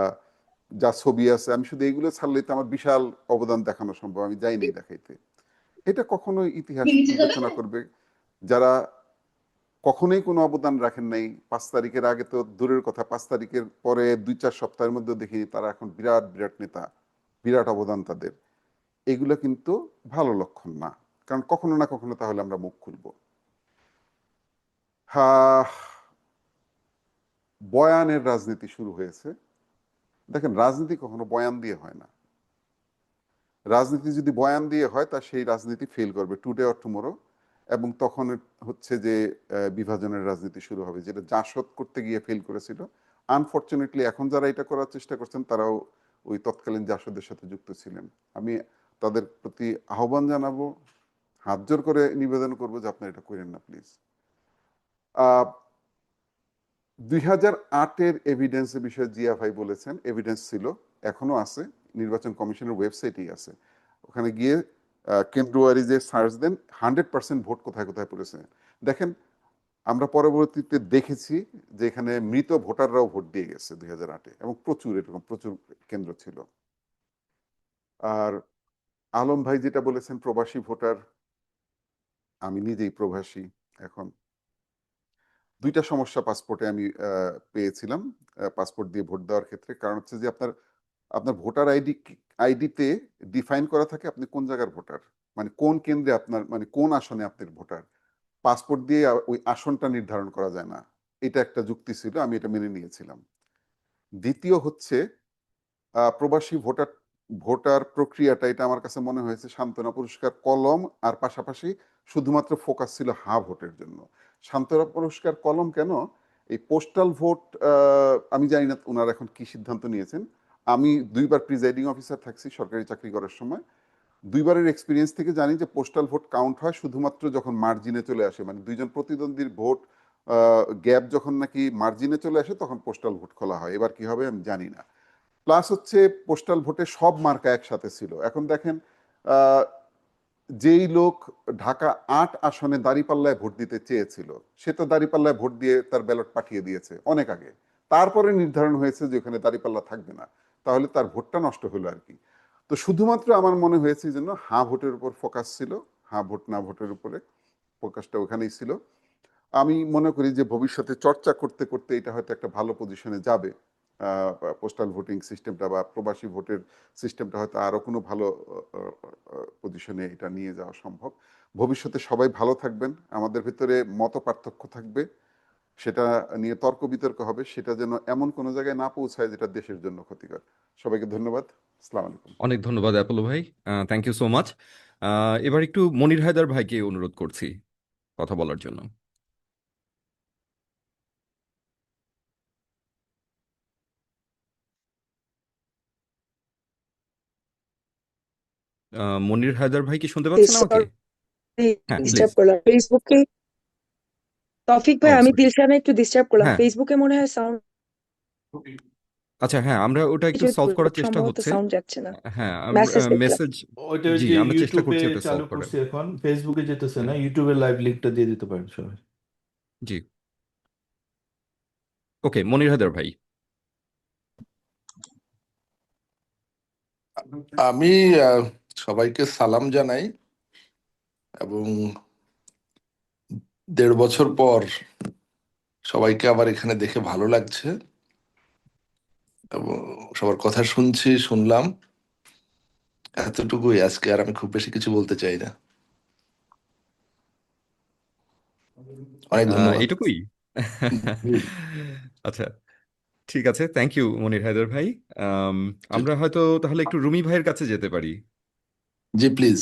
যা ছবি আছে, আমি শুধু এইগুলো ছাড়লেই তো আমার বিশাল অবদান দেখানো সম্ভব, আমি যাইনি দেখাইতে। এটা কখনোই ইতিহাস বিবেচনা করবে যারা কখনোই কোনো অবদান রাখেন নাই। 5 তারিখের আগে তো দূরের কথা, 5 তারিখের পরে 2-4 সপ্তাহের মধ্যে দেখিনি তারা এখন বিরাট বিরাট নেতা, বিরাট অবদান তাদের। এগুলো কিন্তু ভালো লক্ষণ না, কারণ কখনো না কখনো তাহলে আমরা মুখ খুলব। বয়ানের রাজনীতি শুরু হয়েছে। দেখেন রাজনীতি কখনো বয়ান দিয়ে হয় না। রাজনীতি যদি বয়ান দিয়ে হয় তা সেই রাজনীতি ফেল করবে টুডে অর টুমোরো, এবং তখন হচ্ছে যে বিভাজনের রাজনীতি শুরু হবে, যেটা জাসদ করতে গিয়ে ফেল করেছিল। আনফর্চুনেটলি এখন যারা এটা করার চেষ্টা করছেন তারাও ওই তৎকালীন জাসদের সাথে যুক্ত ছিলেন। আমি তাদের প্রতি আহ্বান জানাবো, হাত জোর করে নিবেদন করবো যে আপনারা এটা করেন না প্লিজ। 2008-এর এভিডেন্সের বিষয়ে জিয়া ভাই বলেছেন, এভিডেন্স ছিল, এখনো আছে, নির্বাচন কমিশনের ওয়েবসাইটেই আছে। ওখানে গিয়ে কেন্দ্রওয়ারি যে সার্চ দেন 100% ভোট কোথায় কোথায় পড়েছে দেখেন। আমরা পরবর্তীতে দেখেছি যে এখানে মৃত ভোটাররাও ভোট দিয়ে গেছে 2008-এ, এবং প্রচুর এরকম প্রচুর কেন্দ্র ছিল। আর আলম ভাই যেটা বলেছেন প্রবাসী ভোটার, আমি নিজেই প্রবাসী এখন। 2টা সমস্যা পাসপোর্টে আমি পেয়েছিলাম পাসপোর্ট দিয়ে ভোট দেওয়ার ক্ষেত্রে। কারণ হচ্ছে যে আপনার ভোটার আইডিতে ডিফাইন করা থাকে আপনি কোন জায়গার ভোটার, মানে কোন কেন্দ্রে আপনার, মানে কোন আসনে আপনার ভোটার। পাসপোর্ট দিয়ে ওই আসনটা নির্ধারণ করা যায় না, এটা একটা যুক্তি ছিল, আমি এটা মেনে নিয়েছিলাম। দ্বিতীয় হচ্ছে প্রবাসী ভোটার প্রক্রিয়াটা, এটা আমার কাছে মনে হয়েছে সান্ত্বনা পুরস্কার কলম আর পাশাপাশি শুধুমাত্র ফোকাস ছিল হা ভোটের জন্য। সান্ত্বনা পুরস্কার কলম কেন, এই পোস্টাল ভোট, আমি জানি না ওনারা এখন কি সিদ্ধান্ত নিয়েছেন। আমি 2বার প্রিজাইডিং অফিসার থাকছি সরকারি চাকরি করার সময়, 2বারের এক্সপিরিয়েন্স থেকে জানি যে পোস্টাল ভোট কাউন্ট হয় শুধুমাত্র যখন মার্জিনে চলে আসে, মানে 2জন প্রতিদ্বন্দ্বীর ভোট গ্যাপ যখন নাকি মার্জিনে চলে আসে তখন পোস্টাল ভোট খোলা হয়। এবার কি হবে আমি জানি না। প্লাস হচ্ছে পোস্টাল ভোটে সব মার্কা একসাথে ছিল। এখন দেখেন যেই লোক ঢাকা 8 আসনে দাঁড়িপাল্লায় ভোট দিতে চেয়েছিল, সে তো দাঁড়িপাল্লায় ভোট দিয়ে তার ব্যালট পাঠিয়ে দিয়েছে অনেক আগে, তারপরে নির্ধারণ হয়েছে যে ওখানে দাঁড়িপাল্লা থাকবে না, তাহলে তার ভোটটা নষ্ট হলো আর কি। তো শুধুমাত্র আমার মনে হয়েছে জন্য হ্যাঁ ভোটের উপর ফোকাস ছিল, হ্যাঁ ভোট না ভোটের উপরে ফোকাসটা ওখানেই ছিল। আমি মনে করি যে ভবিষ্যতে চর্চা করতে করতে এটা হয়তো একটা ভালো পজিশনে যাবে, পোস্টাল ভোটিং সিস্টেমটা বা প্রবাসী ভোটের সিস্টেমটা হয়তো আরো কোনো ভালো পজিশনে এটা নিয়ে যাওয়া সম্ভব। ভবিষ্যতে সবাই ভালো থাকবেন, আমাদের ভিতরে মত পার্থক্য থাকবে, সেটা নিয়ে তর্ক বিতর্ক হবে, সেটা যেন এমন কোনো জায়গায় না পৌঁছায় যেটা দেশের জন্য ক্ষতিকর। সবাইকে ধন্যবাদ, আসসালামু আলাইকুম। অনেক ধন্যবাদ অ্যাপোলো ভাই, থ্যাংক ইউ সো মাচ। এবার একটু মনির হায়দার ভাইকে অনুরোধ করছি কথা বলার জন্য। মনির হায়দার ভাই কি শুনতে পাচ্ছেন আমাকে? হ্যাঁ প্লিজ। ডিস্টার্ব করলাম ফেসবুকে। তৌফিক ও ভাই আমি সরি। দিলশানে একটু ডিস্টার্ব করলাম হ্যাঁ ফেসবুকে, মনে হয় সাউন্ড আচ্ছা, হ্যাঁ আমরা ওটা একটু সলভ করার চেষ্টা সম্ভবত হচ্ছে। সাউন্ড যাচ্ছে না, হ্যাঁ মেসেজ দেখলাম। মেসেজ, ওইটা ওই জি যে আমরা চেষ্টা ইউটিউবে করছি ওটা চালু সলভ করার। করছি, এখন ফেসবুকে যেতেছে না, ইউটিউবের লাইভ লিঙ্কটা দিয়ে দিতে পারেন সবাই। জি ওকে, মনির হায়দার ভাই। আমি সবাইকে সালাম জানাই এবং 1.5 বছর পর সবাইকে আবার এখানে দেখে ভালো লাগছে এবং সবার কথা শুনলাম, এতটুকুই আজকে। আর আমি খুব বেশি কিছু বলতে চাই না। অনেক ধন্যবাদ। এটুকুই। আচ্ছা ঠিক আছে, থ্যাংক ইউ মনির হায়দার ভাই। আমরা হয়তো তাহলে একটু রুমি ভাইয়ের কাছে যেতে পারি। জি প্লিজ।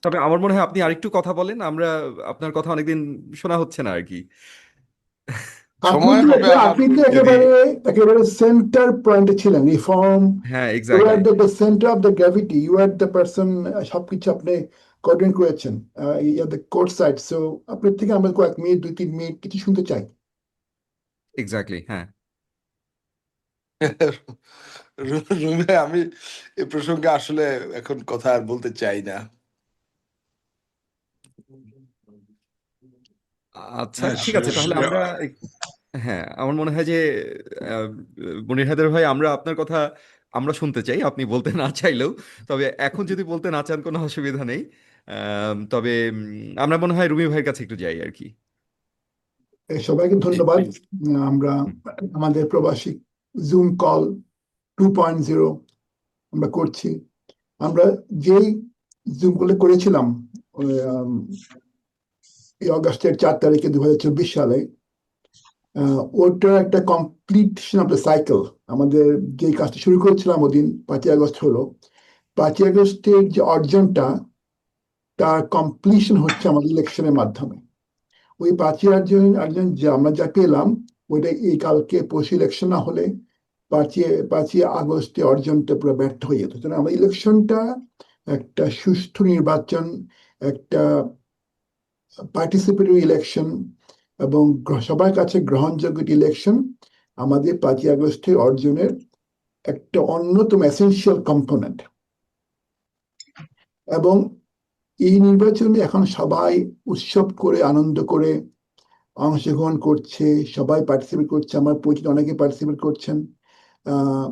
তবে আমার মনে হয় আপনি আরেকটু কথা বলেন, আমরা আপনার কথা অনেকদিন শোনা হচ্ছে না আর কি। সময় হবে আমার আপনি তো যদি একেবারে সেন্টার পয়েন্টে ছিলেন, রিফর্ম, হ্যাঁ you are exactly. The centre of the gravity, you are the person, সবকিছু আপনি কোঅর্ডিনেট করেছেন কোর্ট সাইড। সো আপনার থেকে আমরা কয়েক মিনিট 2-3 মিনিট কিছু শুনতে চাই। এক্স্যাক্টলি, হ্যাঁ। রুমি ভাই, আমি এ প্রসঙ্গে আসলে এখন কথা আর বলতে চাই না। আচ্ছা, হ্যাঁ, ঠিক আছে, তাহলে আমরা হ্যাঁ, আমার মনে হয় যে আহ, মনির হায়দার ভাই, আমরা আপনার কথা আমরা শুনতে চাই, আপনি বলতে না চাইলেও। তবে এখন যদি বলতে না চান কোনো অসুবিধা নেই। তবে আমরা মনে হয় রুমি ভাইয়ের কাছে একটু যাই আর কি। সবাইকে ধন্যবাদ। আমরা হুম। আমাদের প্রবাসী জুম কল 2.0 আমরা করছি। আমরা যেই জুম কলে করেছিলাম এই অগস্টের 4 তারিখে 2024 সালে, ওটার একটা কমপ্লিটশন অফ দ্য সাইকেল। আমাদের যে কাজটা শুরু করেছিলাম ওদিন 5ই আগস্ট হলো। 5ই আগস্টের যে অর্জনটা, তার কমপ্লিশন হচ্ছে আমাদের ইলেকশনের মাধ্যমে। ওই 5ই অর্জন যে আমরা যা পেলাম, ওইটা এই কালকে পরশু ইলেকশন না হলে 5ই আগস্টে অর্জনটা পুরো ব্যর্থ হয়ে যেত। সুতরাং আমরা ইলেকশনটা একটা সুষ্ঠু নির্বাচন, একটা পার্টিসিপেটরি ইলেকশন এবং সবার কাছে গ্রহণযোগ্য ইলেকশন আমাদের 5ই আগস্টের অর্জনের একটা অন্যতম এসেনশিয়াল কম্পোনেন্ট। এবং এই নির্বাচনে এখন সবাই উৎসব করে আনন্দ করে অংশগ্রহণ করছে, সবাই পার্টিসিপেট করছে। আমার পরিচিত অনেকে পার্টিসিপেট করছেন। আহ,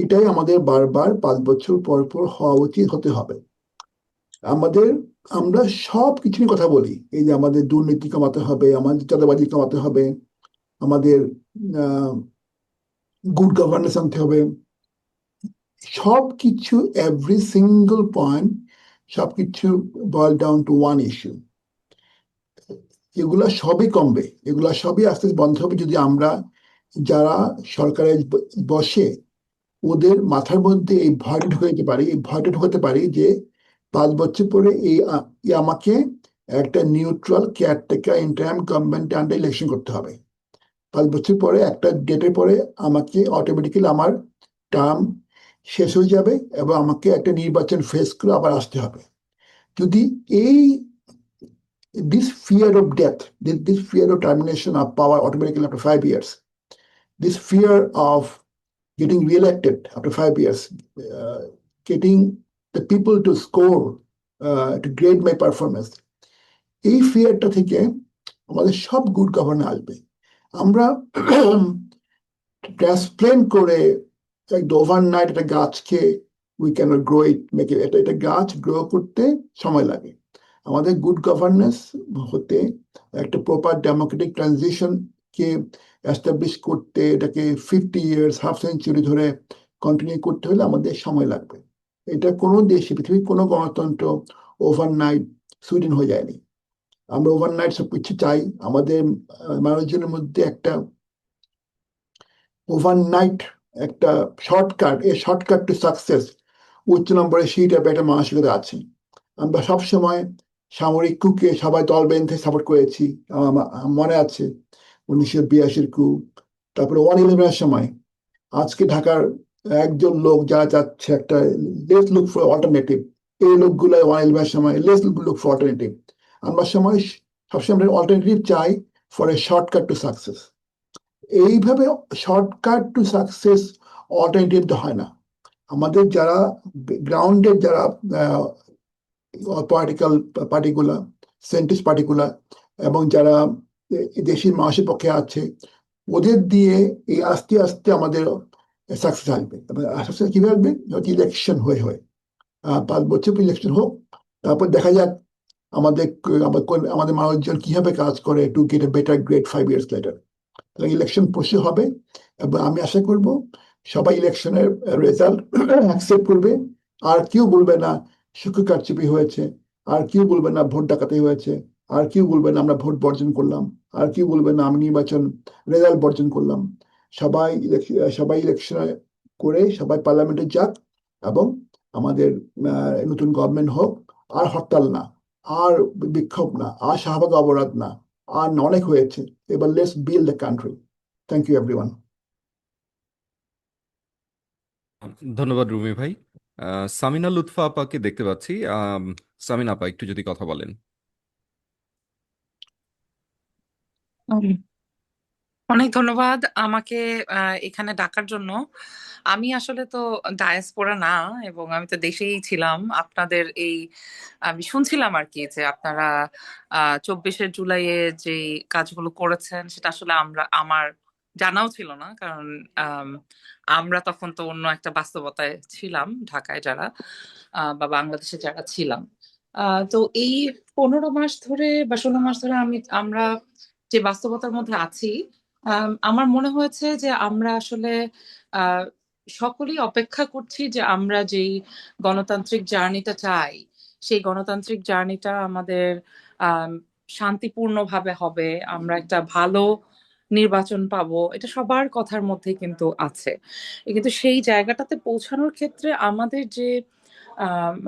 এটাই আমাদের বারবার 5 বছর পর পর হওয়া উচিত, হতে হবে। আমরা সব কিছু নিয়ে কথা বলি, এই যে আমাদের দুর্নীতি কমাতে হবে, আমাদের চাঁদাবাজি কমাতে হবে, আমাদের গুড গভর্নেন্স আনতে হবে, সবকিছু এভরি সিঙ্গল পয়েন্ট, সবকিছু boil down to one issue. এগুলা সবই কমবে, এগুলা সবই আস্তে আস্তে বন্ধ হবে যদি আমরা যারা সরকারে বসে ওদের মাথার মধ্যে এই ভয়টা ঢুকাতে পারি যে 5 বছর পরে আমাকে একটা neutral caretaker interim government under election করতে হবে। 5 বছর পরে একটা ডেটের পরে আমাকে অটোমেটিক্যালি আমার টার্ম শেষ হয়ে যাবে এবং আমাকে একটা নির্বাচন ফেস করে আবার আসতে হবে। যদি এই this fear of death, this fear of termination of power automatically after 5 years, this fear of getting re-elected after 5 years, getting the people to score, to grade my performance, এই ফিয়ারটা থেকে আমাদের সব গুড গভর্নেন্স আসবে। আমরা ট্রান্সপ্লেন্ট করে একদম overnight একটা গাছকে we can't grow it, make it, এটা গাছ গ্রো করতে সময় লাগে। আমাদের গুড গভর্নেন্স হতে একটা প্রপার ডেমোক্রেটিক ট্রানজিশনকে এস্টাবলিশ করতে, এটাকে 50 ইয়ার্স, হাফ সেঞ্চুরি ধরে কন্টিনিউ করতে হলে আমাদের সময় লাগবে। এটা কোনো দেশে, পৃথিবীর কোনো গণতন্ত্র ওভারনাইট সুইডেন হয়ে যায়নি। আমরা ওভারনাইট সব কিছু চাই। আমাদের মানুষজনের মধ্যে একটা ওভারনাইট একটা শর্টকাট, এই শর্টকাট টু সাকসেস, উচ্চ নম্বরের সিট একটা মানসিকতা আছে। আমরা সবসময় সামরিক কুকে সবাই দল বেঁধে সাপোর্ট করেছি। মনে আছে 1982 কু, তারপরে 1/11 সময়। আজকে ঢাকার একজন লোক যারা চাচ্ছে একটা লেটস লুক ফর অল্টারনেটিভ, এই লোকগুলো 1/11 সময় লেটস লুক ফর অল্টারনেটিভ। আমরা সবসময় অল্টারনেটিভ চাই for a shortcut to success. এইভাবে শর্টকাট টু সাকসেস অল্টারনেটিভ তো হয় না। আমাদের যারা গ্রাউন্ডের যারা পলিটিক্যাল পার্টিগুলা, সেন্ট্রিস্ট পার্টিগুলা এবং যারা দেশের মানুষের পক্ষে আছে, ওদের দিয়ে এই আস্তে আস্তে আমাদের সাকসেস আসবে। আস্তে কিভাবে আসবে? ইলেকশন হয়ে 5 বছর ইলেকশন হোক, তারপর দেখা যাক আমাদের মানুষজন কিভাবে কাজ করে to get a better grade 5 years later. Election পরশু হবে এবং আমি আশা করব সবাই ইলেকশনের রেজাল্ট অ্যাকসেপ্ট করবে। আর কেউ বলবে না সুখ কারচুপি হয়েছে, আর কেউ বলবে না ভোট ডাকাতি হয়েছে, আর কেউ বলবে না আমরা ভোট বর্জন করলাম, আর কেউ বলবে না আমি নির্বাচন রেজাল্ট বর্জন করলাম। সবাই ইলেকশন করে সবাই পার্লামেন্টে যাক এবং আমাদের নতুন গভর্নমেন্ট হোক। আর হরতাল না, আর বিক্ষোভ না, আর শাহবাগ অবরোধ না, আর অনেক হয়েছে। এবার let's build the country. Thank you everyone. ধন্যবাদ রুমি ভাই। সামিনা লুৎফা আপাকে দেখতে পাচ্ছি। সামিনা আপা একটু যদি কথা বলেন। উম, অনেক ধন্যবাদ আমাকে এখানে ডাকার জন্য। আমি আসলে তো ডায়াসপোরা না, এবং আমি তো দেশেই ছিলাম। আপনাদের এই আমি শুনছিলাম আর কি যে আপনারা 24শে জুলাইয়ে যে কাজগুলো করেছেন সেটা আসলে আমার জানাও ছিল না, কারণ আম, আমরা তখন তো অন্য একটা বাস্তবতায় ছিলাম, ঢাকায় যারা বা বাংলাদেশে যারা ছিলাম। তো এই 15 মাস ধরে বা 16 মাস ধরে আমরা যে বাস্তবতার মধ্যে আছি, আমার মনে হয়েছে যে আমরা আসলে আহ সকলেই অপেক্ষা করছি যে আমরা যেই গণতান্ত্রিক জার্নিটা চাই, সেই গণতান্ত্রিক জার্নিটা আমাদের আহ শান্তিপূর্ণভাবে হবে, আমরা একটা ভালো নির্বাচন পাবো, এটা সবার কথার মধ্যে কিন্তু আছে। কিন্তু সেই জায়গাটাতে পৌঁছানোর ক্ষেত্রে আমাদের যে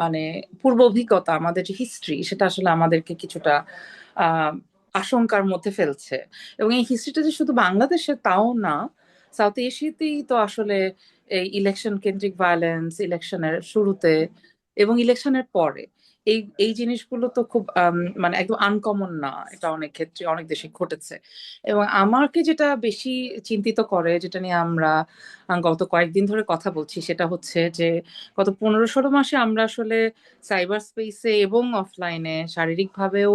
মানে পূর্ব অভিজ্ঞতা, আমাদের যে হিস্ট্রি, সেটা আসলে আমাদেরকে কিছুটা আহ আশঙ্কার মধ্যে ফেলছে। এবং এই হিস্ট্রিটা যে শুধু বাংলাদেশে তাও না, সাউথ এশিয়াতেই তো আসলে এই ইলেকশন কেন্দ্রিক ভায়োলেন্স, ইলেকশনের শুরুতে এবং ইলেকশনের পরে এই এই জিনিসগুলো তো খুব মানে একদম আনকমন না, এটা অনেক ক্ষেত্রে অনেক দেশে ঘটেছে। এবং আমাকে যেটা বেশি চিন্তিত করে, যেটা নিয়ে আমরা গত কয়েকদিন ধরে কথা বলছি, সেটা হচ্ছে যে গত 15-16 মাসে আমরা আসলে সাইবার স্পেসে এবং অফলাইনে শারীরিকভাবেও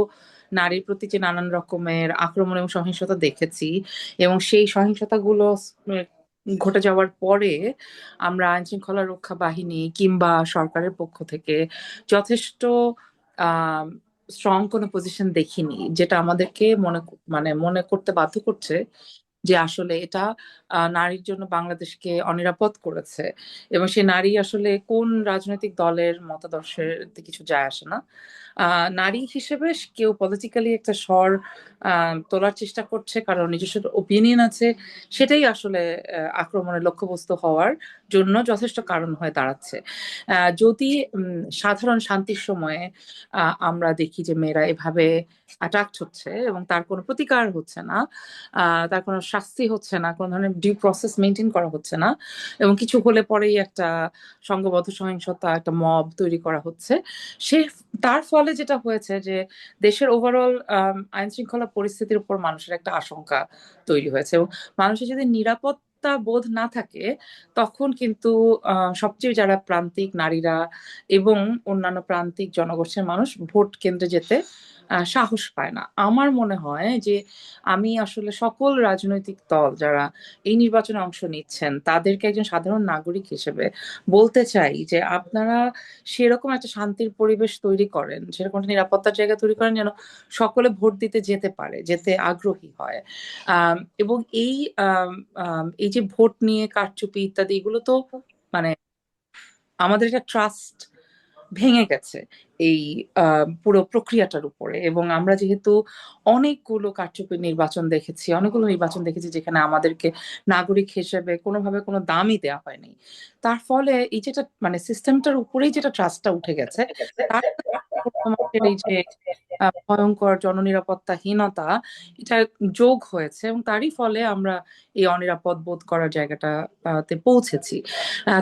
নারীর প্রতি যে নানান রকমের আক্রমণ এবং সহিংসতা দেখেছি, এবং সেই সহিংসতাগুলো ঘটে যাওয়ার পরে আমরা আইন শৃঙ্খলা রক্ষা বাহিনী কিংবা সরকারের পক্ষ থেকে যথেষ্ট আহ স্ট্রং কোনো পজিশন দেখিনি, যেটা আমাদেরকে মনে করতে বাধ্য করছে যে আসলে এটা নারীর জন্য বাংলাদেশকে অনিরাপদ করেছে। এবং সে নারী আসলে কোন রাজনৈতিক দলের মতাদর্শের কিছু যায় আসে না। নারী হিসেবে কেউ পলিটিক্যালি একটা স্বর তোলার চেষ্টা করছে, কারণ নিজস্ব ওপিনিয়ন আছে, সেটাই আসলে আক্রমণের লক্ষ্যবস্তু হওয়ার জন্য যথেষ্ট কারণ হয়ে দাঁড়াচ্ছে। যদি সাধারণ শান্তির সময়ে আমরা দেখি যে মেয়েরা এভাবে অ্যাটাকড হচ্ছে এবং তার কোনো প্রতিকার হচ্ছে না, তার কোনো শাস্তি হচ্ছে না, কোনো ধরনের ডিউ প্রসেস মেনটেন করা হচ্ছে না, এবং কিছু হলে পরেই একটা সংঘবদ্ধ সহিংসতা, একটা মব তৈরি করা হচ্ছে, সে তার ফলে যেটা হয়েছে যে দেশের ওভারঅল আইন শৃঙ্খলা পরিস্থিতির উপর মানুষের একটা আশঙ্কা তৈরি হয়েছে। এবং মানুষের যদি নিরাপত্তা বোধ না থাকে, তখন কিন্তু সবচেয়ে যারা প্রান্তিক নারীরা এবং অন্যান্য প্রান্তিক জনগোষ্ঠীর মানুষ ভোট কেন্দ্রে যেতে সাহস পায় না। আমার মনে হয় যে আমি আসলে সকল রাজনৈতিক দল যারা এই নির্বাচনে অংশ নিচ্ছেন তাদেরকে একজন সাধারণ নাগরিক হিসেবে বলতে চাই যে আপনারা সেরকম একটা শান্তির পরিবেশ তৈরি করেন, সেরকম একটা নিরাপত্তার জায়গা তৈরি করেন যেন সকলে ভোট দিতে যেতে পারে, যেতে আগ্রহী হয়। এবং এই যে ভোট নিয়ে কারচুপি ইত্যাদি, এগুলো তো মানে আমাদের একটা ট্রাস্ট ভেঙে গেছে এই পুরো প্রক্রিয়াটার উপরে। এবং আমরা যেহেতু অনেকগুলো কারচুপির নির্বাচন দেখেছি, অনেকগুলো নির্বাচন দেখেছি যেখানে আমাদেরকে নাগরিক হিসেবে কোনোভাবে কোনো দামই দেওয়া হয়নি, তার ফলে এই যেটা মানে সিস্টেমটার উপরেই যেটা ট্রাস্টটা উঠে গেছে, তার সাথে এই যে ভয়ঙ্কর জননিরাপত্তাহীনতা, এটা যোগ হয়েছে, এবং তারই ফলে আমরা এই অনিরাপদ বোধ করার জায়গাটাতে পৌঁছেছি।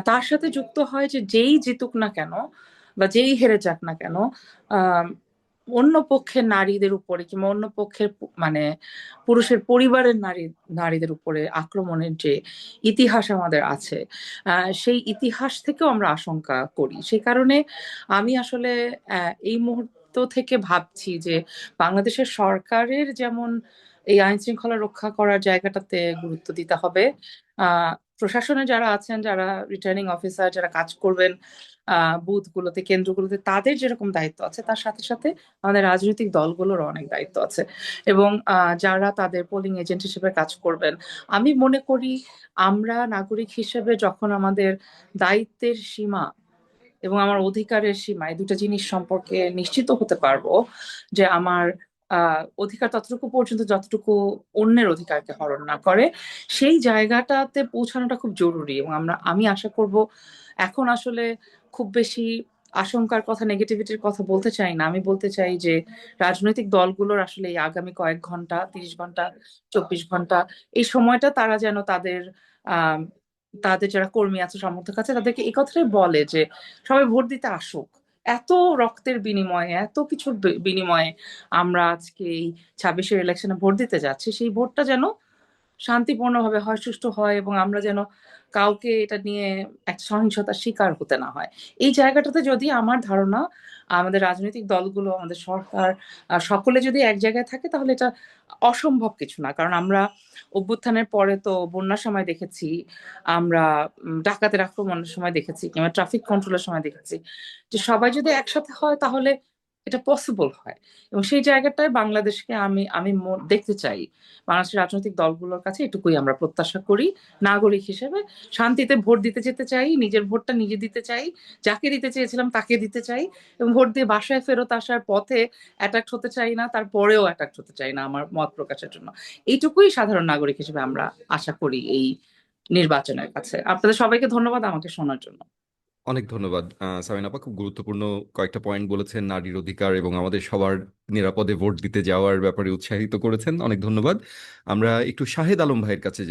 তার সাথে যুক্ত হয় যে যেই জিতুক না কেন বা যেই হেরে যাক না কেন, আহ অন্য পক্ষের নারীদের উপরে কিংবা অন্য পক্ষের মানে পুরুষের পরিবারের নারীদের উপরে আক্রমণের যে ইতিহাস আমাদের আছে, সেই ইতিহাস থেকেও আমরা আশঙ্কা করি। সেই কারণে আমি আসলে এই মুহূর্ত থেকে ভাবছি যে বাংলাদেশের সরকারের যেমন এই আইন শৃঙ্খলা রক্ষা করার জায়গাটাতে গুরুত্ব দিতে হবে, প্রশাসনে যারা আছেন, যারা রিটার্নিং অফিসার, যারা কাজ করবেন বুথগুলোতে, কেন্দ্রগুলোতে, তাদের যেরকম দায়িত্ব আছে, তার সাথে সাথে আমাদের রাজনৈতিক দলগুলোরও অনেক দায়িত্ব আছে। এবং যারা তাদের পোলিং এজেন্ট হিসেবে কাজ করবেন, আমি মনে করি আমরা নাগরিক হিসেবে যখন আমাদের দায়িত্বের সীমা এবং আমার অধিকারের সীমা, এই দুটো জিনিস সম্পর্কে নিশ্চিত হতে পারবো যে আমার অধিকার ততটুকু পর্যন্ত যতটুকু অন্যের অধিকারকে হরণ না করে, সেই জায়গাটাতে পৌঁছানোটা খুব জরুরি। এবং আমি আশা করব, এখন আসলে খুব বেশি আশঙ্কার কথা, নেগেটিভিটির কথা বলতে চাই না। আমি বলতে চাই যে রাজনৈতিক দলগুলোর আসলে এই আগামী কয়েক ঘন্টা, 30 ঘন্টা, 24 ঘন্টা, এই সময়টা তারা যেন তাদের তাদের যারা কর্মী আছে, সমর্থক আছে, তাদেরকে এই কথাটাই বলে যে সবাই ভোট দিতে আসুক। এত রক্তের বিনিময়ে, এত কিছুর বিনিময়ে আমরা আজকে এই 26-এর ইলেকশনে ভোট দিতে যাচ্ছি, সেই ভোটটা যেন শান্তিপূর্ণভাবে হয়, সুষ্ঠু হয়, এবং আমরা যেন কাউকে এটা নিয়ে একটা সহিংসতার শিকার হতে না হয়। এই জায়গাটাতে যদি আমার ধারণা আমাদের রাজনৈতিক দলগুলো, আমাদের সরকার, সকলে যদি এক জায়গায় থাকে, তাহলে এটা অসম্ভব কিছু না। কারণ আমরা অভ্যুত্থানের পরে তো বন্যার সময় দেখেছি, আমরা ডাকাতের আক্রমণের সময় দেখেছি, কিংবা ট্রাফিক কন্ট্রোলের সময় দেখেছি যে সবাই যদি একসাথে হয় তাহলে এটা পসিবল হয়। এবং সেই জায়গাটায় বাংলাদেশকে আমি আমি দেখতে চাই। বাংলাদেশের রাজনৈতিক দলগুলোর কাছে এটুকুই আমরা প্রত্যাশা করি। নাগরিক হিসেবে শান্তিতে ভোট দিতে যেতে চাই, নিজের ভোটটা নিজে দিতে চাই, যাকে দিতে চেয়েছিলাম তাকে দিতে চাই, এবং ভোট দিয়ে বাসায় ফেরত আসার পথে অ্যাটাক হতে চাই না, তারপরেও অ্যাটাক হতে চাই না আমার মত প্রকাশের জন্য। এইটুকুই সাধারণ নাগরিক হিসেবে আমরা আশা করি এই নির্বাচনের কাছে। আপনাদের সবাইকে ধন্যবাদ আমাকে শোনার জন্য। অনেক ধন্যবাদ সামিন আপা, খুব গুরুত্বপূর্ণ কয়েকটা পয়েন্ট বলেছেন, নারীর অধিকার এবং আমাদের সবার নিরাপদে ভোট দিতে যাওয়ার ব্যাপারে উৎসাহিত করেছেন। অনেক ধন্যবাদ। আমরা একটু শাহেদ আলম ভাইয়ের কাছে